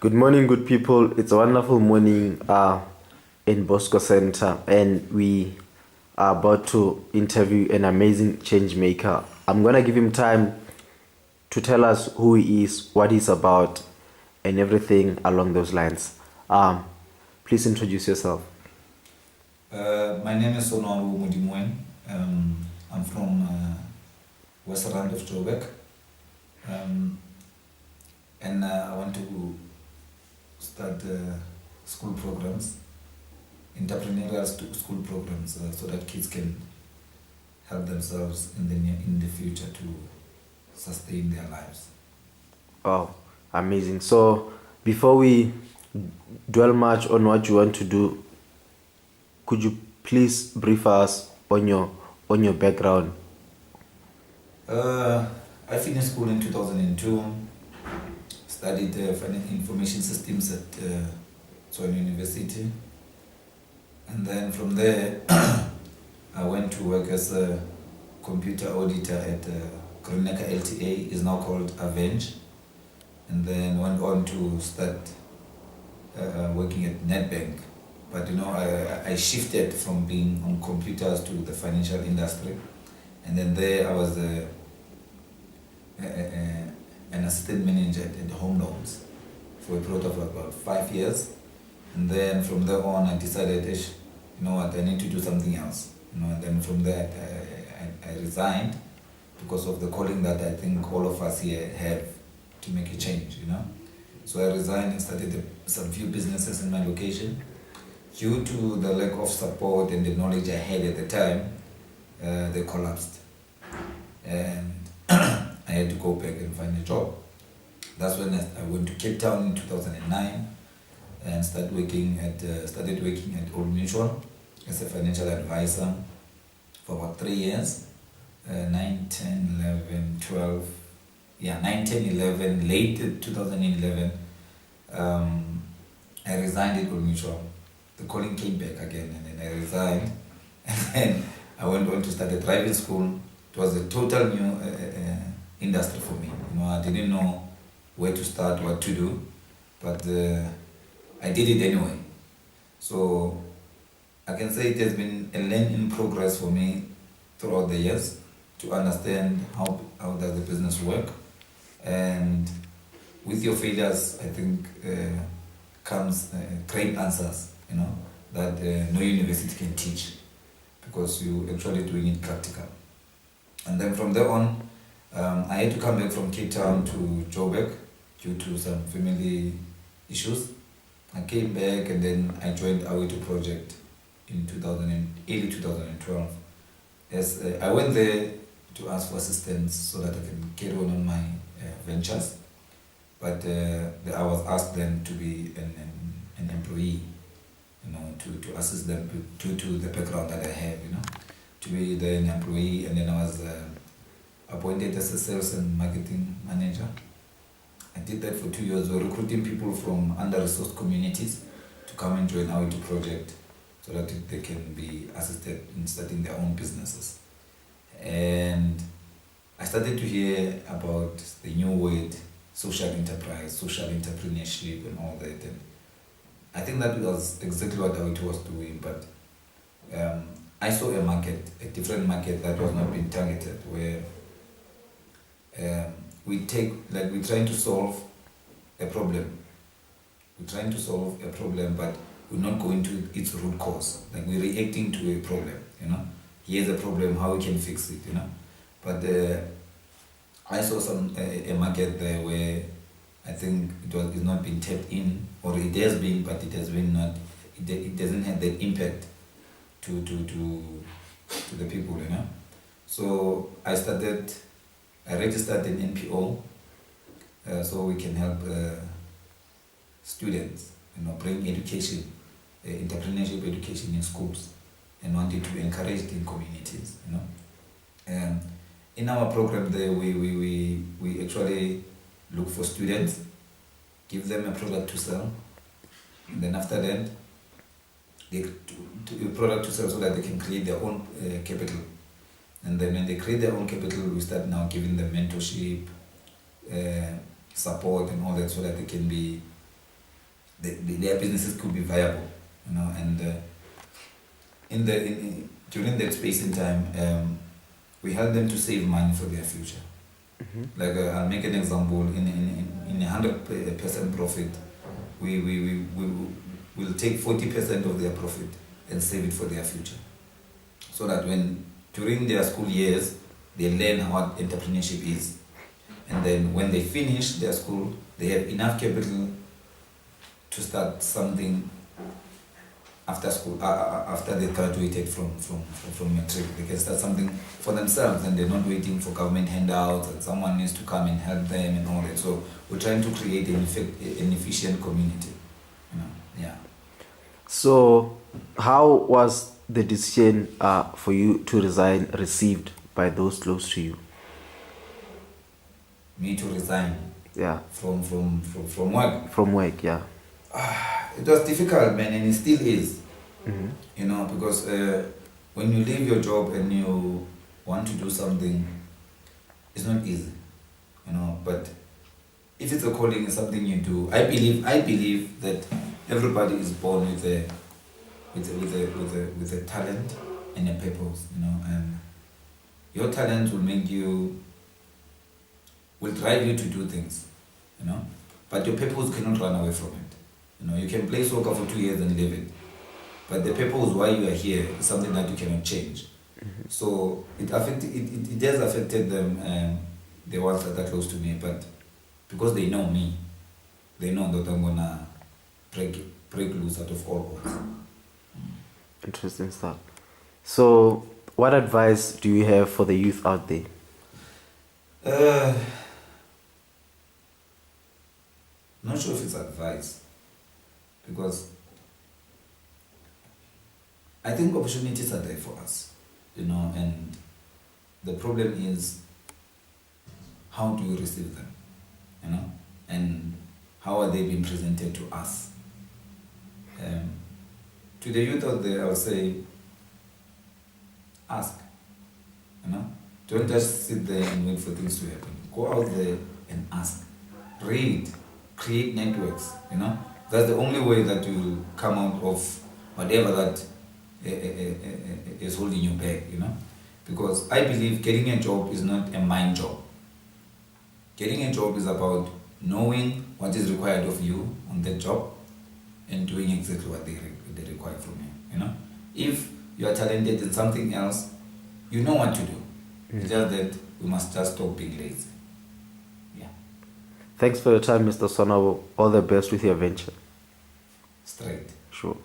Good morning, good people. It's a wonderful morning in Bosco Center, and we are about to interview an amazing change maker. I'm gonna give him time to tell us who he is, what he's about, and everything along those lines. Please introduce yourself. My name is Sonwabo. I'm from West Rand of Joburg, and I want to start school programs, entrepreneurial school programs, so that kids can help themselves in the future to sustain their lives. Oh, amazing. So, before we dwell much on what you want to do, could you please brief us on your background? I finished school in 2002, studied information systems at Tshwane University, and then from there I went to work as a computer auditor at Grenaka LTA, is now called Avenge, and then went on to start working at Netbank. But I shifted from being on computers to the financial industry, and then there I was an assistant manager at home loans for a period of about 5 years, and then from there on I decided, I need to do something else. And then from there I resigned because of the calling that I think all of us here have to make a change. So I resigned and started some few businesses in my location. Due to the lack of support and the knowledge I had at the time, they collapsed, and I had to go back and find a job. That's when I went to Cape Town in 2009 and started working at Old Mutual as a financial advisor for about 3 years, 9, 10, 11, 12, 9, 10, 11, late 2011, I resigned at Old Mutual. The calling came back again, and then I resigned, and then I went on to start a driving school. It was a total new industry for me. I didn't know where to start, what to do, but I did it anyway. So I can say it has been a learning progress for me throughout the years to understand how does the business work, and with your failures, I think comes great answers. That no university can teach, because you actually doing it practical. And then from there on, I had to come back from Cape Town to Joburg due to some family issues. I came back, and then I joined our project in early 2012. As I went there to ask for assistance so that I can carry on my ventures, but I was asked then to be an employee, to assist them due to the background that I have, to be an employee. And then I was appointed as a sales and marketing manager. I did that for 2 years. We were recruiting people from under-resourced communities to come and join our project so that they can be assisted in starting their own businesses. And I started to hear about the new word, social enterprise, social entrepreneurship, and all that. And I think that was exactly what it was doing, but I saw a different market that was not being targeted, where we're trying to solve a problem. We're trying to solve a problem, but we're not going to its root cause. Like, we're reacting to a problem, Here's a problem, how we can fix it, But I saw a market there where I think it's not been tapped in, or it has been, but it has been not. It doesn't have that impact to the people, So I registered an NPO, so we can help students, bring education, entrepreneurship education in schools, and wanted to encourage it in communities, In our program there, we actually look for students, give them a product to sell, and then after that, a product to sell so that they can create their own capital. And then when they create their own capital, we start now giving them mentorship, support, and all that, so that they can be their businesses could be viable, you know, and during that space in time, we help them to save money for their future. Like I'll make an example. In 100% profit, we will take 40% of their profit and save it for their future, so that when during their school years they learn what entrepreneurship is, and then when they finish their school, they have enough capital to start something after school, after they graduated from matric. They can start something for themselves, and they're not waiting for government handouts and someone needs to come and help them and all that. So we're trying to create an efficient community, you know. Yeah. So, how was the decision for you to resign received by those close to you? Me to resign? Yeah. From work? From work, yeah. It was difficult, man, and it still is. You know, because when you leave your job and you want to do something, it's not easy. You know, but if it's a calling, it's something you do. I believe that everybody is born with a talent and a purpose. You know, and your talent will drive you to do things. You know, but your purpose cannot run away from it. You know, you can play soccer for 2 years and leave it, but the purpose why you are here is something that you cannot change. So it has affected them, the ones that are close to me, but because they know me, they know that I'm gonna break loose out of all odds. Interesting stuff. So, what advice do you have for the youth out there? Not sure if it's advice, because I think opportunities are there for us, you know, and the problem is how do you receive them, you know, and how are they being presented to us. To the youth out there, I would say, ask, you know, don't just sit there and wait for things to happen. Go out there and ask, read, create networks, you know. That's the only way that you will come out of whatever that is holding you back, you know. Because I believe getting a job is not a mind job. Getting a job is about knowing what is required of you on that job and doing exactly what they require from you, you know. If you are talented in something else, you know what to do. It's just that we must just stop being lazy. Yeah. Thanks for your time, Mr. Sonwabo. All the best with your venture. Straight. Sure.